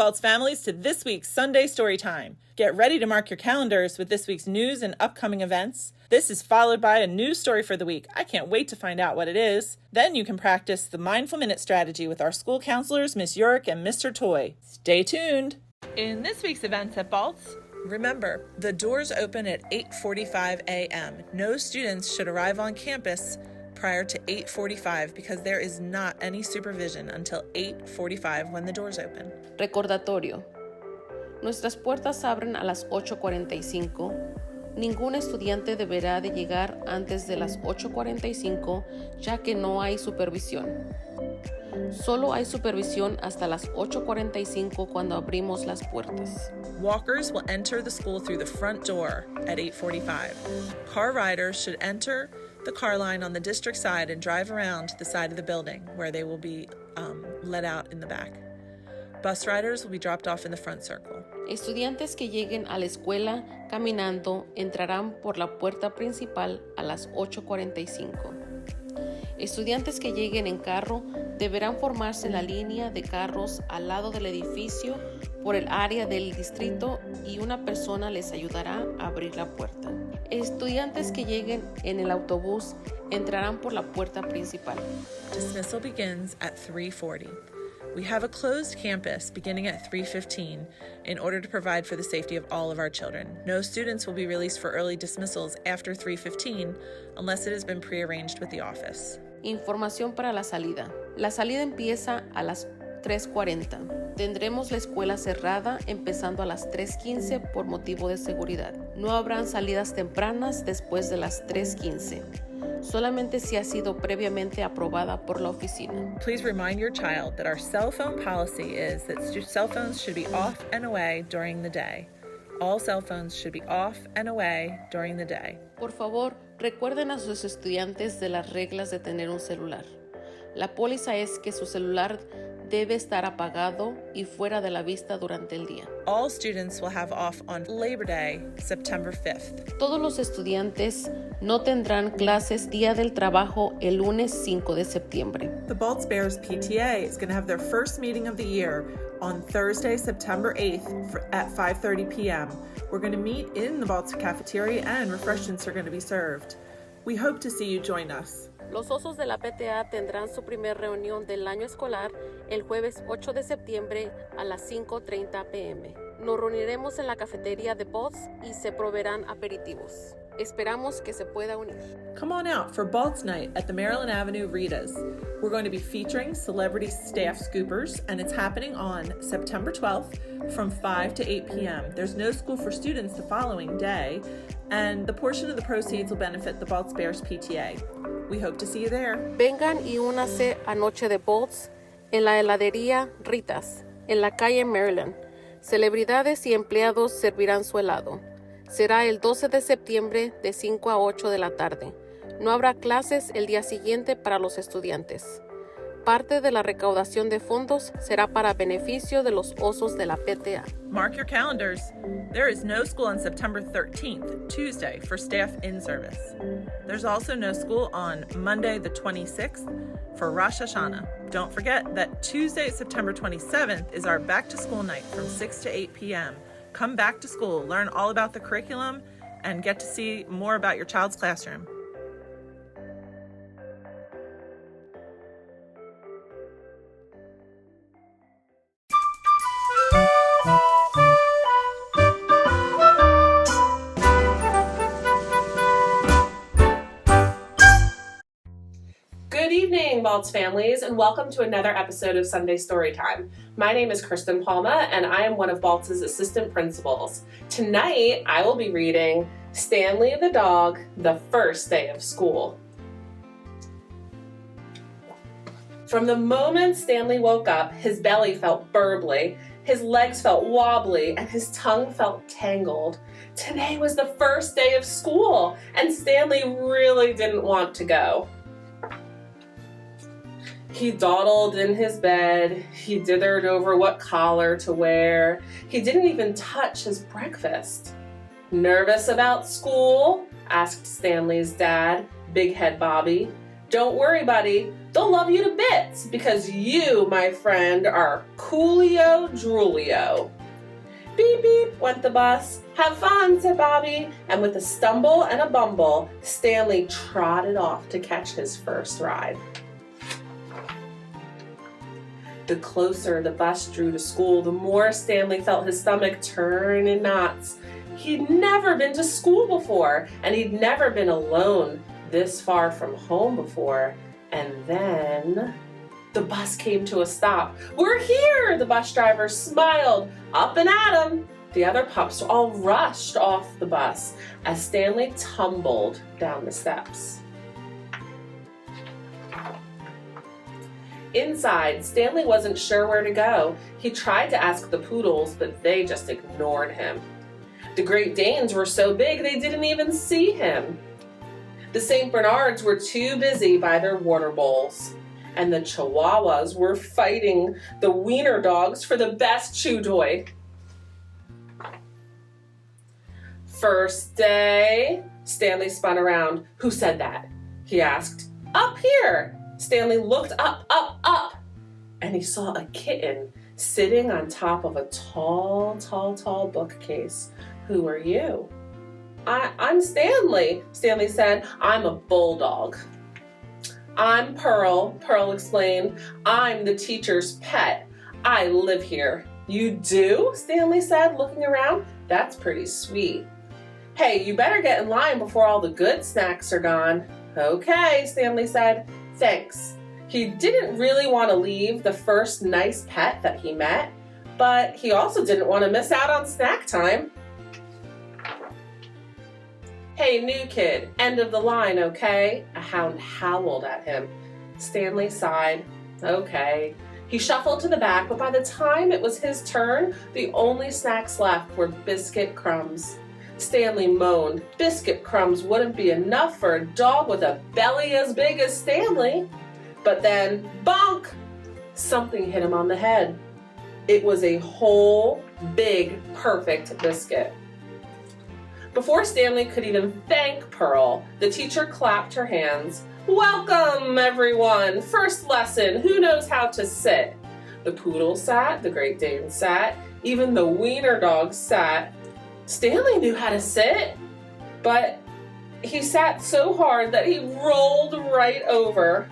Baltz families, to this week's Sunday Storytime. Get ready to mark your calendars with this week's news and upcoming events. This is followed by a news story for the week. I can't wait to find out what it is. Then you can practice the Mindful Minute strategy with our school counselors, Miss Yorick and Mr. Toy. Stay tuned. In this week's events at Baltz, remember, the doors open at 8:45 a.m. No students should arrive on campus prior to 8:45 because there is not any supervision until 8:45 when the doors open. Recordatorio. Nuestras puertas abren a las 8:45. Ningún estudiante deberá de llegar antes de las 8:45 ya que no hay supervisión. Solo hay supervisión hasta las 8:45 cuando abrimos las puertas. Walkers will enter the school through the front door at 8:45. Car riders should enter the car line on the district side and drive around to the side of the building where they will be let out in the back. Bus riders will be dropped off in the front circle. Estudiantes que lleguen a la escuela caminando entrarán por la puerta principal a las 8:45. Estudiantes que lleguen en carro deberán formarse en la línea de carros al lado del edificio por el área del distrito y una persona les ayudará a abrir la puerta. Estudiantes que lleguen en el autobús entrarán por la puerta principal. Dismissal begins at 3:40. We have a closed campus beginning at 3:15 in order to provide for the safety of all of our children. No students will be released for early dismissals after 3:15 unless it has been prearranged with the office. Información para la salida. La salida empieza a las 3:40. Tendremos la escuela cerrada empezando a las 3:15 por motivo de seguridad. No habrán salidas tempranas después de las 3:15. Solamente si ha sido previamente aprobada por la oficina. Please remind your child that our cell phone policy is that cell phones should be off and away during the day. All cell phones should be off and away during the day. Por favor, recuerden a sus estudiantes de las reglas de tener un celular. La póliza es que su celular debe estar apagado y fuera de la vista durante el día. All students will have off on Labor Day, September 5th. Todos los estudiantes no tendrán clases Día del Trabajo el lunes 5 de septiembre. The Baltz Bears PTA is going to have their first meeting of the year on Thursday, September 8th at 5:30 p.m. We're going to meet in the Baltz cafeteria and refreshments are going to be served. We hope to see you join us. Los osos de la PTA tendrán su primer reunión del año escolar el jueves 8 de septiembre a las 5:30 p.m. Nos reuniremos en la cafetería de Baltz y se proveerán aperitivos. Esperamos que se pueda unir. Come on out for Baltz Night at the Maryland Avenue Rita's. We're going to be featuring celebrity staff scoopers, and it's happening on September 12th from 5 to 8 p.m. There's no school for students the following day, and the portion of the proceeds will benefit the Baltz Bears PTA. We hope to see you there. Vengan y únase a Noche de Baltz en la heladería Rita's, en la calle Maryland. Celebridades y empleados servirán su helado. Será el 12 de septiembre de 5 a 8 de la tarde. No habrá clases el día siguiente para los estudiantes. Parte de la recaudación de fondos será para beneficio de los osos de la PTA. Mark your calendars. There is no school on September 13th, Tuesday, for staff in service. There's also no school on Monday the 26th for Rosh Hashanah. Don't forget that Tuesday, September 27th is our back to school night from 6 to 8 p.m. Come back to school, learn all about the curriculum, and get to see more about your child's classroom. Good evening, Baltz families, and welcome to another episode of Sunday Storytime. My name is Kristen Palma, and I am one of Baltz's assistant principals. Tonight, I will be reading Stanley the Dog, the First Day of School. From the moment Stanley woke up, his belly felt burbly, his legs felt wobbly, and his tongue felt tangled. Today was the first day of school, and Stanley really didn't want to go. He dawdled in his bed. He dithered over what collar to wear. He didn't even touch his breakfast. "Nervous about school?" asked Stanley's dad, Big Head Bobby. Don't worry, buddy. They'll love you to bits because you, my friend, are Coolio Droolio. Beep, beep, went the bus. Have fun, said Bobby. And with a stumble and a bumble, Stanley trotted off to catch his first ride. The closer the bus drew to school, the more Stanley felt his stomach turn in knots. He'd never been to school before, and he'd never been alone this far from home before. And then the bus came to a stop. We're here, the bus driver smiled up and at him. The other pups all rushed off the bus as Stanley tumbled down the steps. Inside, Stanley wasn't sure where to go. He tried to ask the poodles, but they just ignored him. The Great Danes were so big they didn't even see him. The St. Bernards were too busy by their water bowls. And the Chihuahuas were fighting the wiener dogs for the best chew toy. First day, Stanley spun around. Who said that? He asked. Up here. Stanley looked up, and he saw a kitten sitting on top of a tall bookcase. Who are you? I'm Stanley, Stanley said. I'm a bulldog. I'm Pearl, Pearl explained. I'm the teacher's pet. I live here. You do? Stanley said, looking around. That's pretty sweet. Hey, you better get in line before all the good snacks are gone. Okay, Stanley said. Thanks. He didn't really want to leave the first nice pet that he met, but he also didn't want to miss out on snack time. Hey, new kid, end of the line, okay? A hound howled at him. Stanley sighed. Okay. He shuffled to the back, but by the time it was his turn, the only snacks left were biscuit crumbs. Stanley moaned. Biscuit crumbs wouldn't be enough for a dog with a belly as big as Stanley. But then, bonk! Something hit him on the head. It was a whole, big, perfect biscuit. Before Stanley could even thank Pearl, the teacher clapped her hands. Welcome, everyone! First lesson, who knows how to sit? The poodle sat, the Great Dane sat, even the wiener dog sat. Stanley knew how to sit, but he sat so hard that he rolled right over.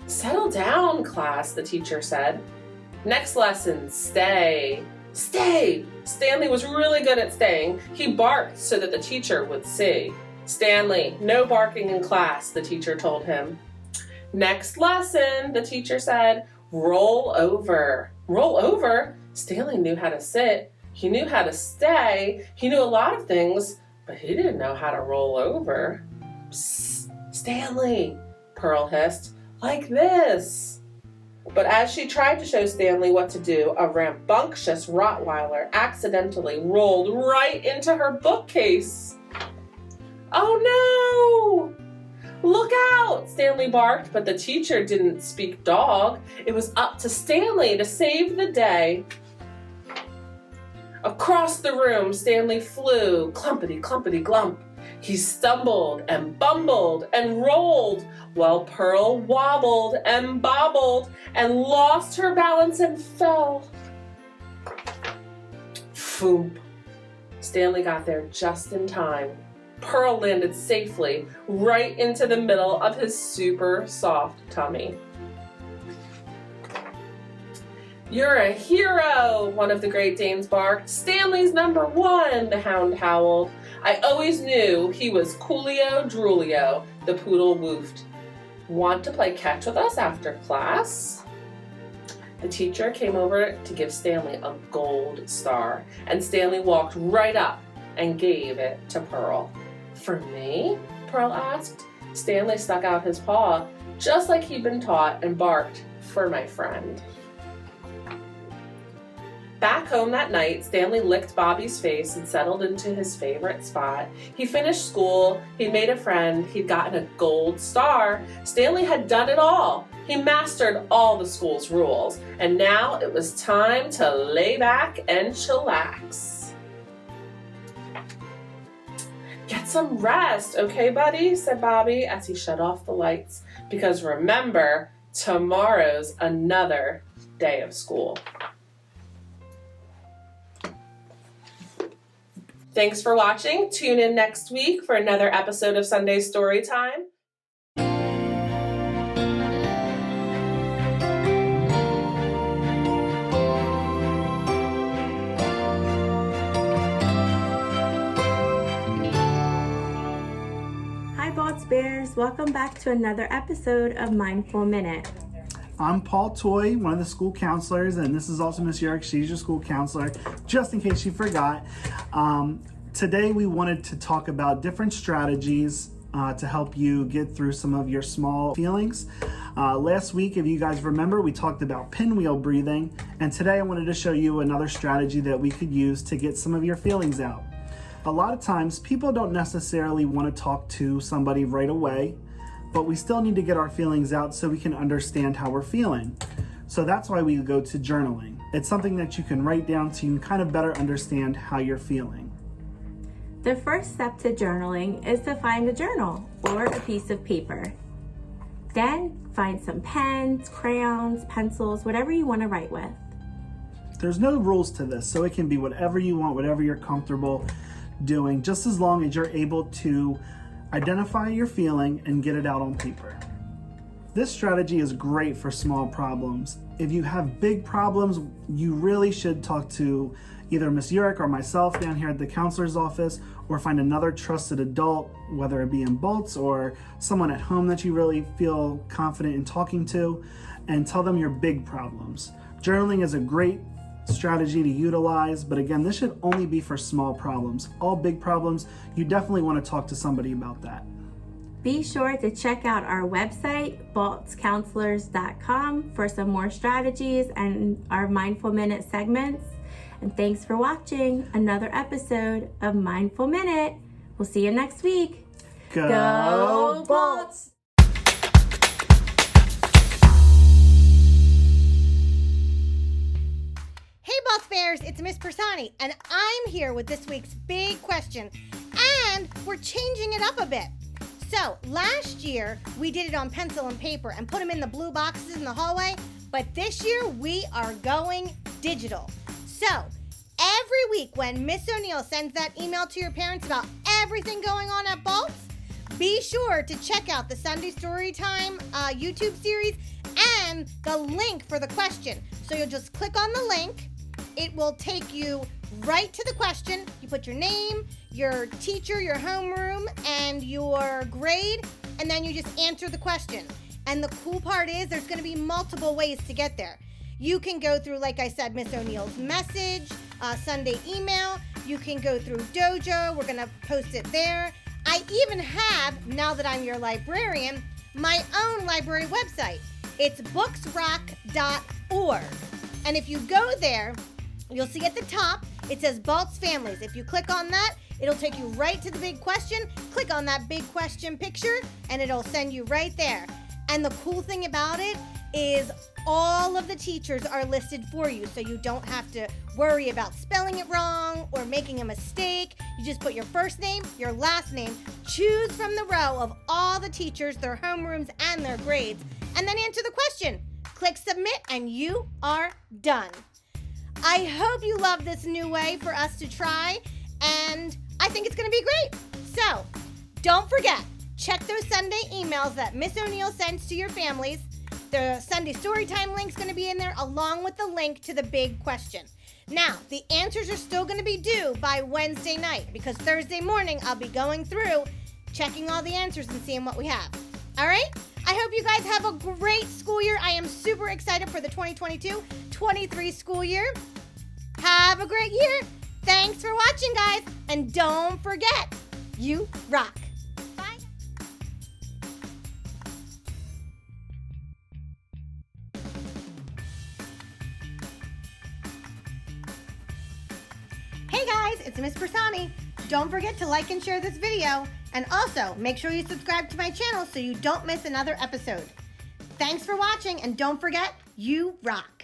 Settle down, class, the teacher said. Next lesson, stay. Stay! Stanley was really good at staying. He barked so that the teacher would see. Stanley, no barking in class, the teacher told him. Next lesson, the teacher said, roll over. Roll over? Stanley knew how to sit. He knew how to stay. He knew a lot of things, but he didn't know how to roll over. Psst, Stanley, Pearl hissed, like this. But as she tried to show Stanley what to do, a rambunctious Rottweiler accidentally rolled right into her bookcase. Oh no! Look out! Stanley barked, but the teacher didn't speak dog. It was up to Stanley to save the day. Across the room, Stanley flew, clumpity, clumpity, glump. He stumbled and bumbled and rolled while Pearl wobbled and bobbled and lost her balance and fell. Foomp. Stanley got there just in time. Pearl landed safely right into the middle of his super soft tummy. You're a hero, one of the Great Danes barked. Stanley's #1, the hound howled. I always knew he was Coolio Droolio, the poodle woofed. Want to play catch with us after class? The teacher came over to give Stanley a gold star, and Stanley walked right up and gave it to Pearl. For me? Pearl asked. Stanley stuck out his paw, just like he'd been taught, and barked, for my friend. Back home that night, Stanley licked Bobby's face and settled into his favorite spot. He finished school, he'd made a friend, he'd gotten a gold star. Stanley had done it all. He mastered all the school's rules, and now it was time to lay back and chillax. Get some rest, okay, buddy? Said Bobby as he shut off the lights. Because remember, tomorrow's another day of school. Thanks for watching. Tune in next week for another episode of Sunday Storytime. Hi Balts Bears, welcome back to another episode of Mindful Minute. I'm Paul Toy, one of the school counselors, and this is also Miss Yerrick. She's your school counselor, just in case you forgot. Today we wanted to talk about different strategies to help you get through some of your small feelings. Last week, if you guys remember, we talked about pinwheel breathing, and today I wanted to show you another strategy that we could use to get some of your feelings out. A lot of times, people don't necessarily want to talk to somebody right away, but we still need to get our feelings out so we can understand how we're feeling. So that's why we go to journaling. It's something that you can write down so you can kind of better understand how you're feeling. The first step to journaling is to find a journal or a piece of paper. Then find some pens, crayons, pencils, whatever you want to write with. There's no rules to this, so it can be whatever you want, whatever you're comfortable doing, just as long as you're able to identify your feeling and get it out on paper. This strategy is great for small problems. If you have big problems, you really should talk to either Miss Yerrick or myself down here at the counselor's office, or find another trusted adult, whether it be in Bolts or someone at home that you really feel confident in talking to, and tell them your big problems. Journaling is a great strategy to utilize, but again, this should only be for small problems. All big problems, you definitely want to talk to somebody about that. Be sure to check out our website, baltscounselors.com, for some more strategies and our Mindful Minute segments. And thanks for watching another episode of Mindful Minute. We'll see you next week. Go Bolts! Hey Boss Bears, it's Miss Persani, and I'm here with this week's big question, and we're changing it up a bit. So, last year, we did it on pencil and paper and put them in the blue boxes in the hallway, but this year, we are going digital. So, every week when Miss O'Neill sends that email to your parents about everything going on at Bolts, be sure to check out the Sunday Storytime YouTube series and the link for the question. So you'll just click on the link. It will take you right to the question. You put your name, your teacher, your homeroom, and your grade, and then you just answer the question. And the cool part is there's going to be multiple ways to get there. You can go through, like I said, Miss O'Neill's message, Sunday email. You can go through Dojo. We're going to post it there. I even have, now that I'm your librarian, my own library website. It's booksrock.org. And if you go there, you'll see at the top, it says Balts Families. If you click on that, it'll take you right to the big question. Click on that big question picture, and it'll send you right there. And the cool thing about it is all of the teachers are listed for you, so you don't have to worry about spelling it wrong or making a mistake. You just put your first name, your last name, choose from the row of all the teachers, their homerooms, and their grades, and then answer the question. Click submit, and you are done. I hope you love this new way for us to try, and I think it's going to be great. So, don't forget, check those Sunday emails that Miss O'Neill sends to your families. The Sunday Storytime link's going to be in there along with the link to the big question. Now, the answers are still going to be due by Wednesday night because Thursday morning I'll be going through, checking all the answers and seeing what we have. All right? I hope you guys have a great school year. I am super excited for the 2022-23 school year. Have a great year. Thanks for watching, guys. And don't forget, you rock. Bye. Hey guys, it's Miss Persani. Don't forget to like and share this video. And also, make sure you subscribe to my channel so you don't miss another episode. Thanks for watching, and don't forget, you rock.